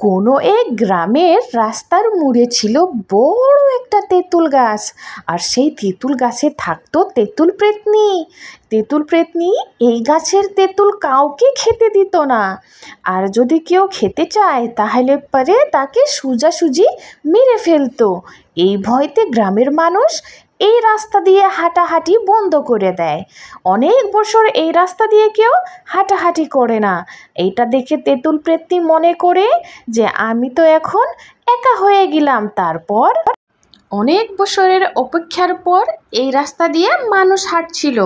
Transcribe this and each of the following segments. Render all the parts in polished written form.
কোনো এক গ্রামের রাস্তার মোড়ে ছিল বড় একটা তেঁতুল গাছ। আর সেই তেঁতুল গাছে থাকতো তেঁতুল প্রেতনি। তেঁতুল প্রেতনি এই গাছের তেঁতুল কাউকে খেতে দিত না। আর যদি কেউ খেতে চায় তাহলে পরে তাকে সোজাসুজি মেরে ফেলতো। এই ভয়তে গ্রামের মানুষ এই রাস্তা দিয়ে হাঁটাহাঁটি বন্ধ করে দেয়। অনেক বছর এই রাস্তা দিয়ে কেউ হাঁটাহাঁটি করে না। এইটা দেখে তেঁতুল প্রেতনি মনে করে যে আমি তো এখন একা হয়ে গেলাম। তারপর অনেক বছরের অপেক্ষার পর এই রাস্তা দিয়ে মানুষ হাঁটছিল।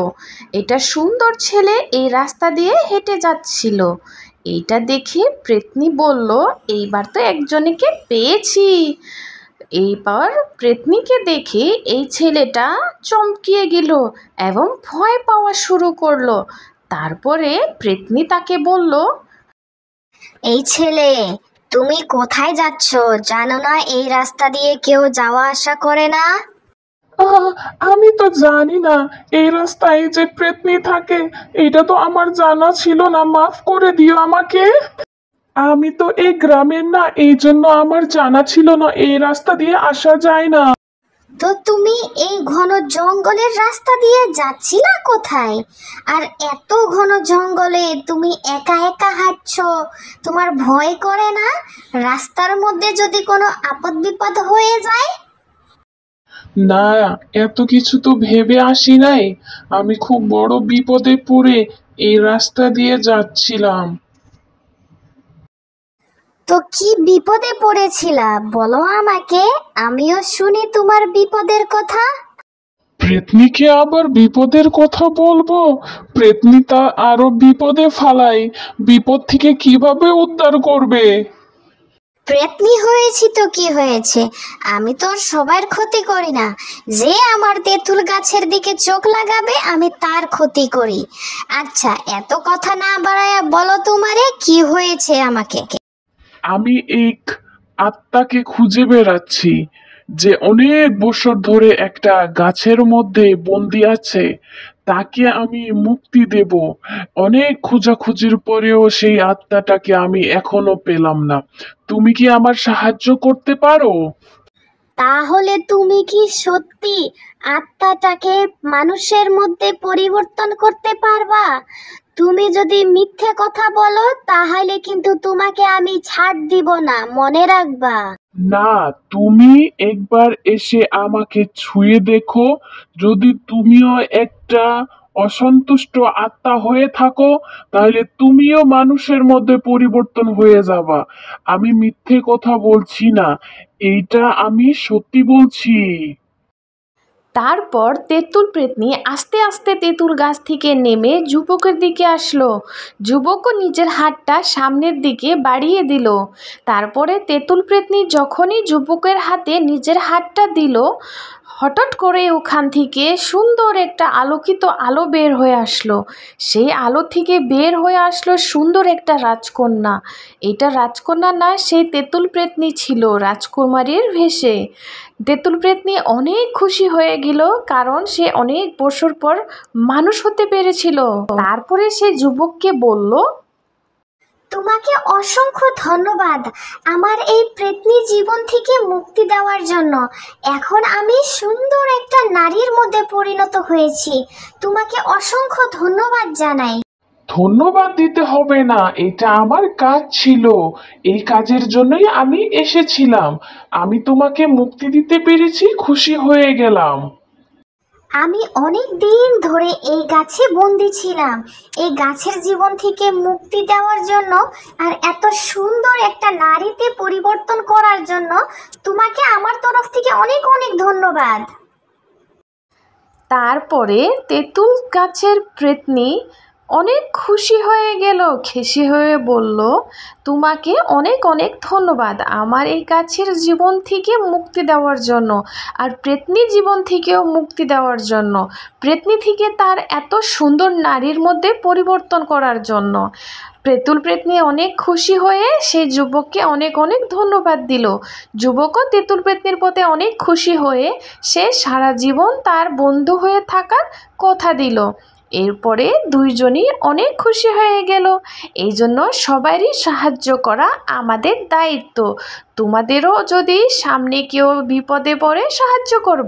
এটা সুন্দর ছেলে এই রাস্তা দিয়ে হেঁটে যাচ্ছিল। এইটা দেখে প্রেতনি বলল, এইবার তো একজনকে পেয়েছি। এইবার প্রেতনিকে দেখে এই ছেলেটা চমকিয়ে গেল এবং ভয় পাওয়া শুরু করলো। তারপরে প্রেতনি তাকে বলল, এই ছেলে, তুমি কোথায় যাচ্ছ? জানো না এই রাস্তা দিয়ে কেউ যাওয়া আসা করে না? আমি তো জানি না এই রাস্তায় যে প্রেতনি থাকে, এটা তো আমার জানা ছিল না। মাফ করে দিও আমাকে। আমি তো এই গ্রামের না, এই জন্য আমার জানা ছিল না এই রাস্তা দিয়ে আসা যায় না। তো তুমি এই ঘন জঙ্গলের রাস্তা দিয়ে যাচ্ছিলা কোথায়? আর এত ঘন জঙ্গলে তুমি একা একা হাঁটছো, তোমার ভয় করে না রাস্তার মধ্যে যদি কোনো আপদ বিপদ হয়ে যায়? না, এত কিছু তো ভেবে আসি নাই। আমি খুব বড় বিপদে পড়ে এই রাস্তা দিয়ে যাচ্ছিলাম। তো কি বিপদে পড়েছিলা বলো আমাকে, আমিও শুনি তোমার বিপদের কথা। প্রেতনিকে আবার বিপদের কথা বলবো? প্রেতনি তা আরো বিপদে ফালাই। বিপদ থেকে কিভাবে উদ্ধার করবে? প্রেতনি হয়েছি তো কি হয়েছে, আমি তো সবার ক্ষতি করি না। যে আমার তেঁতুল গাছের দিকে চোখ লাগাবে আমি তার ক্ষতি করি। আচ্ছা, এত কথা না বাড়ায়া বলো তোমারে কি হয়েছে আমাকে। আমি এক আত্মাকে খুঁজে বেড়াচ্ছি যে অনেক বছর ধরে একটা গাছের মধ্যে বন্দি আছে। তাকে আমি মুক্তি দেব। অনেক খোঁজাখুঁজির পরেও সেই আত্মাটাকে আমি এখনো পেলাম না। তুমি কি আমার সাহায্য করতে পারো? তাহলে তুমি কি সত্যি আত্মাটাকে মানুষের মধ্যে পরিবর্তন করতে পারবা? তুমি যদি মিথ্যে কথা বলো তাহলে কিন্তু তোমাকে আমি ছাড় দিব না, মনে রাখবা। না, তুমি একবার এসে আমাকে ছুঁয়ে দেখো। যদি তুমিও একটা অসন্তুষ্ট আত্মা হয়ে থাকো, তাহলে তুমিও মানুষের মধ্যে পরিবর্তন হয়ে যাবা। আমি মিথ্যে কথা বলছি না, এইটা আমি সত্যি বলছি। তারপর তেঁতুল প্রেতনি আস্তে আস্তে তেঁতুল গাছ থেকে নেমে যুবকের দিকে আসলো। যুবকও নিজের হাতটা সামনের দিকে বাড়িয়ে দিল। তারপরে তেঁতুল প্রেতনি যখনই যুবকের হাতে নিজের হাতটা দিল, হঠাৎ করে ওখান থেকে সুন্দর একটা আলোকিত আলো বের হয়ে আসলো। সেই আলো থেকে বের হয়ে আসলো সুন্দর একটা রাজকন্যা। এটা রাজকন্যা না, সেই তেঁতুল প্রেতনি ছিল রাজকুমারীর ভেষে। তেঁতুল প্রেতনি অনেক খুশি হয়ে গেল, কারণ সে অনেক বছর পর মানুষ হতে পেরেছিল। তারপরে সে যুবককে বলল, তোমাকে অসংখ্য ধন্যবাদ আমার এই প্রেতনি জীবন থেকে মুক্তি দেওয়ার জন্য। এখন আমি সুন্দর একটা নারীর মধ্যে পরিণত হয়েছি। তোমাকে অসংখ্য ধন্যবাদ জানাই। ধন্যবাদ দিতে হবে না, এটা আমার কাজ ছিল। এই কাজের জন্যই আমি এসেছিলাম। আমি তোমাকে মুক্তি দিতে পেরেছি, খুশি হয়ে গেলাম। আমি অনেক দিন ধরে এই গাছে বন্দি ছিলাম। এই গাছের জীবন থেকে মুক্তি দেওয়ার জন্য আর এত সুন্দর একটা নারীতে পরিবর্তন করার জন্য তোমাকে আমার তরফ থেকে অনেক অনেক ধন্যবাদ। তারপরে তেঁতুল গাছের প্রেতনি অনেক খুশি হয়ে গেল, খুশি হয়ে বলল, তোমাকে অনেক অনেক ধন্যবাদ আমার এই গাছের জীবন থেকে মুক্তি দেওয়ার জন্য, আর প্রেতনি জীবন থেকেও মুক্তি দেওয়ার জন্য, প্রেতনি থেকে তার এত সুন্দর নারীর মধ্যে পরিবর্তন করার জন্য। তেঁতুল প্রেতনি অনেক খুশি হয়ে সেই যুবককে অনেক অনেক ধন্যবাদ দিল। যুবকও তেঁতুল প্রেতনির প্রতি অনেক খুশি হয়ে সে সারা জীবন তার বন্ধু হয়ে থাকার কথা দিল। এরপরে দুইজনই অনেক খুশি হয়ে গেল। এই জন্য সবারই সাহায্য করা আমাদের দায়িত্ব। তোমাদেরও যদি সামনে কেউ বিপদে পড়ে সাহায্য করবা।